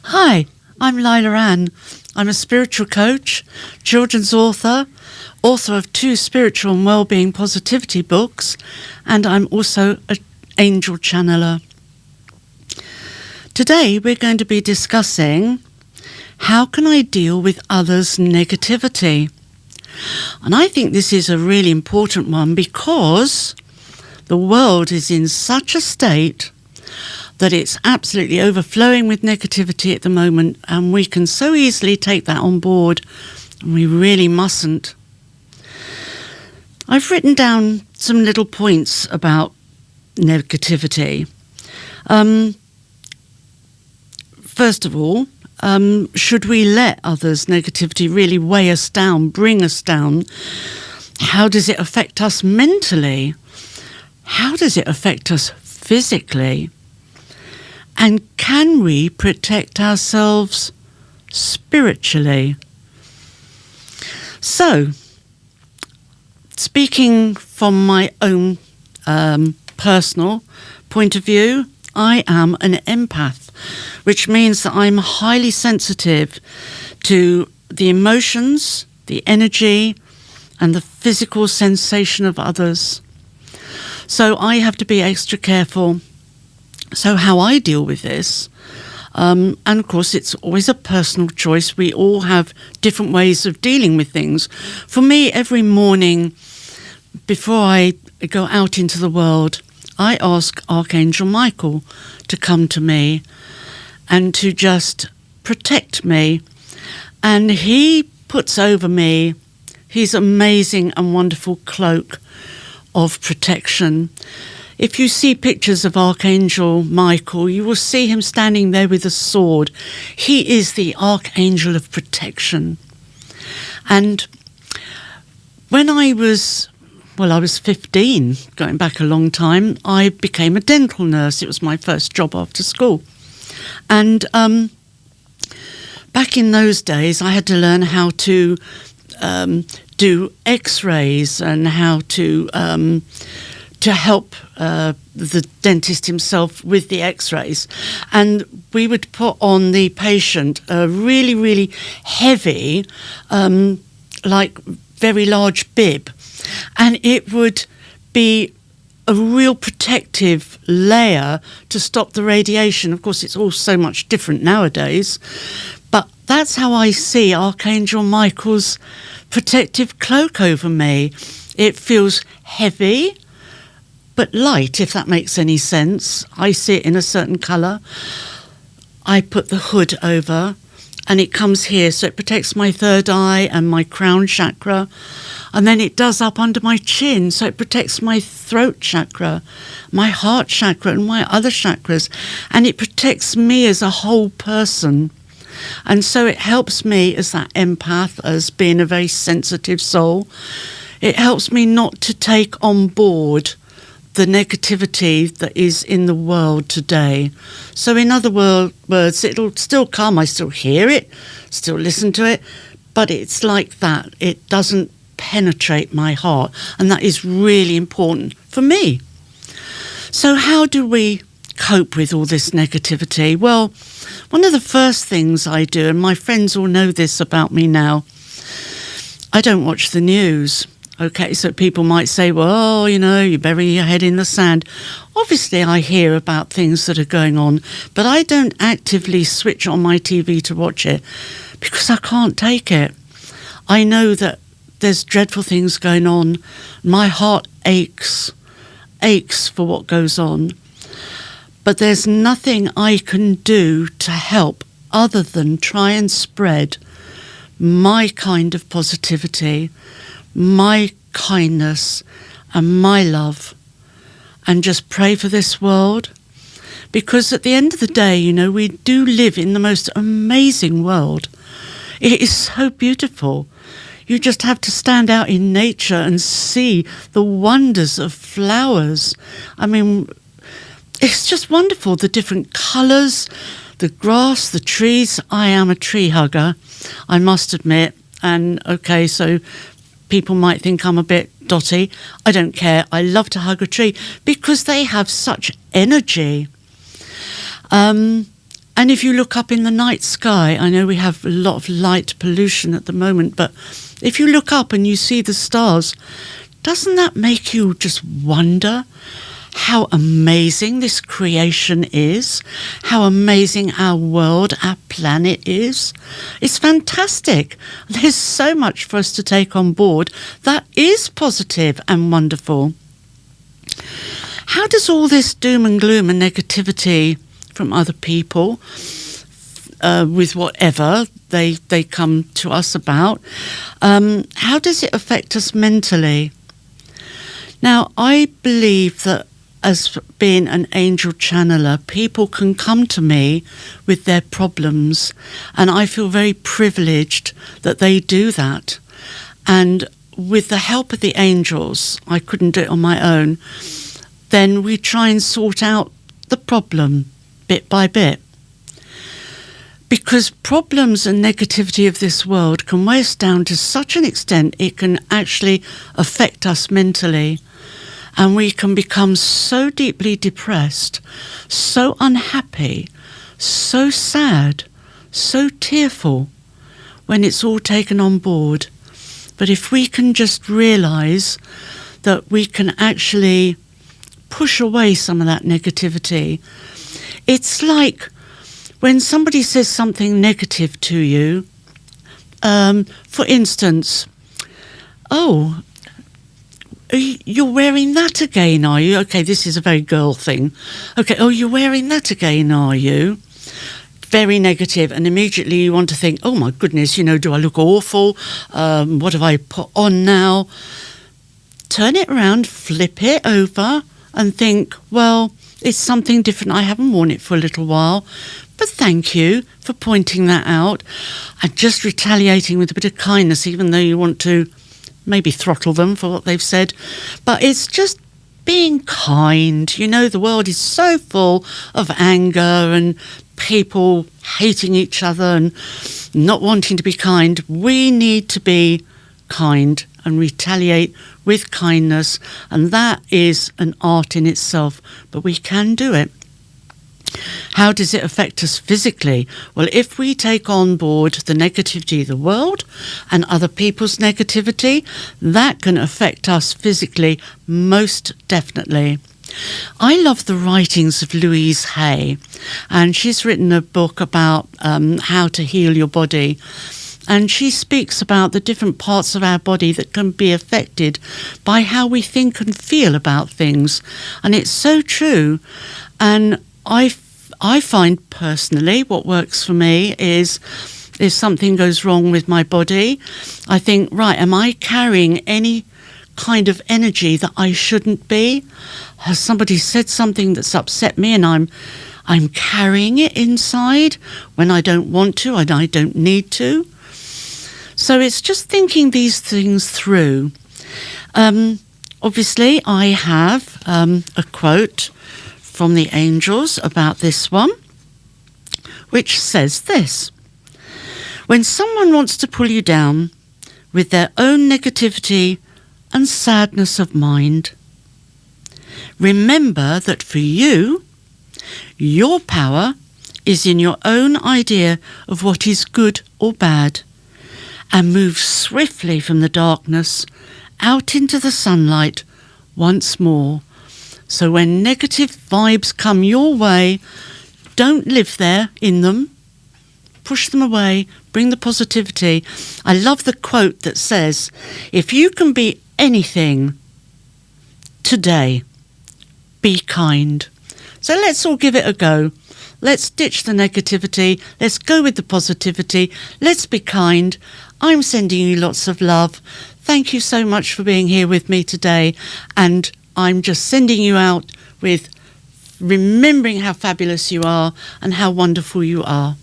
Hi, I'm Lila-Ann. I'm a spiritual coach, children's author, author of 2 spiritual and wellbeing positivity books, and I'm also an angel channeler. Today we're going to be discussing how can I deal with others' negativity? And I think this is a really important one because the world is in such a state that it's absolutely overflowing with negativity at the moment, and we can so easily take that on board, and we really mustn't. I've written down some little points about negativity. First of all, should we let others' negativity really weigh us down, bring us down? How does it affect us mentally? How does it affect us physically? And can we protect ourselves spiritually? So, speaking from my own personal point of view, I am an empath, which means that I'm highly sensitive to the emotions, the energy, and the physical sensation of others. So I have to be extra careful. So how I deal with this, and of course it's always a personal choice. We all have different ways of dealing with things. For me, every morning before I go out into the world, I ask Archangel Michael to come to me and to just protect me. And he puts over me his amazing and wonderful cloak of protection. If you see pictures of Archangel Michael, you will see him standing there with a sword. He is the Archangel of protection. And when I was 15, going back a long time, I became a dental nurse. It was my first job after school. And back in those days, I had to learn how to do x-rays and how to help the dentist himself with the x-rays. And we would put on the patient a really, really heavy, very large bib. And it would be a real protective layer to stop the radiation. Of course, it's all so much different nowadays. But that's how I see Archangel Michael's protective cloak over me. It feels heavy, but light, if that makes any sense. I see it in a certain colour. I put the hood over and it comes here, so it protects my third eye and my crown chakra. And then it does up under my chin, so it protects my throat chakra, my heart chakra and my other chakras. And it protects me as a whole person. And so it helps me as that empath, as being a very sensitive soul. It helps me not to take on board the negativity that is in the world today. So in other words, it'll still come. I still hear it, still listen to it, but it's like that. It doesn't penetrate my heart, and that is really important for me. So how do we cope with all this negativity? Well, one of the first things I do, and my friends all know this about me now, I don't watch the news. Okay, so people might say, well, you bury your head in the sand. Obviously, I hear about things that are going on, but I don't actively switch on my TV to watch it because I can't take it. I know that there's dreadful things going on. My heart aches for what goes on. But there's nothing I can do to help other than try and spread my kind of positivity, my kindness and my love, and just pray for this world. Because at the end of the day, we do live in the most amazing world. It is so beautiful. You just have to stand out in nature and see the wonders of flowers. I mean, it's just wonderful, the different colours, the grass, the trees. I am a tree hugger, I must admit. And okay, so people might think I'm a bit dotty. I don't care. I love to hug a tree because they have such energy. And And if you look up in the night sky, I know we have a lot of light pollution at the moment, but if you look up and you see the stars, doesn't that make you just wonder how amazing this creation is, how amazing our world, our planet is? It's fantastic. There's so much for us to take on board that is positive and wonderful. How does all this doom and gloom and negativity from other people, with whatever they come to us about, how does it affect us mentally? Now, I believe that as being an angel channeler, people can come to me with their problems, and I feel very privileged that they do that. And with the help of the angels, I couldn't do it on my own, then we try and sort out the problem bit by bit. Because problems and negativity of this world can weigh us down to such an extent it can actually affect us mentally. And we can become so deeply depressed, so unhappy, so sad, so tearful when it's all taken on board. But if we can just realise that we can actually push away some of that negativity, it's like when somebody says something negative to you, for instance, oh, you're wearing that again, are you? Okay, this is a very girl thing. Okay, oh, you're wearing that again, are you? Very negative, and immediately you want to think, oh my goodness, do I look awful? What have I put on now? Turn it around, flip it over, and think, well, it's something different. I haven't worn it for a little while, but thank you for pointing that out. And just retaliating with a bit of kindness, even though you want to maybe throttle them for what they've said. But it's just being kind. The world is so full of anger and people hating each other and not wanting to be kind. We need to be kind and retaliate with kindness, and that is an art in itself, but we can do it. How does it affect us physically? Well, if we take on board the negativity of the world and other people's negativity, that can affect us physically most definitely. I love the writings of Louise Hay, and she's written a book about how to heal your body. And she speaks about the different parts of our body that can be affected by how we think and feel about things. And it's so true. And I find personally what works for me is if something goes wrong with my body, I think, right, am I carrying any kind of energy that I shouldn't be? Has somebody said something that's upset me and I'm carrying it inside when I don't want to and I don't need to? So it's just thinking these things through. Obviously, I have a quote from the angels about this one, which says this: when someone wants to pull you down with their own negativity and sadness of mind, remember that for you, your power is in your own idea of what is good or bad, and move swiftly from the darkness out into the sunlight once more. So when negative vibes come your way, don't live there in them. Push them away. Bring the positivity. I love the quote that says, if you can be anything today, be kind. So let's all give it a go. Let's ditch the negativity. Let's go with the positivity. Let's be kind. I'm sending you lots of love. Thank you so much for being here with me today. And I'm just sending you out with remembering how fabulous you are and how wonderful you are.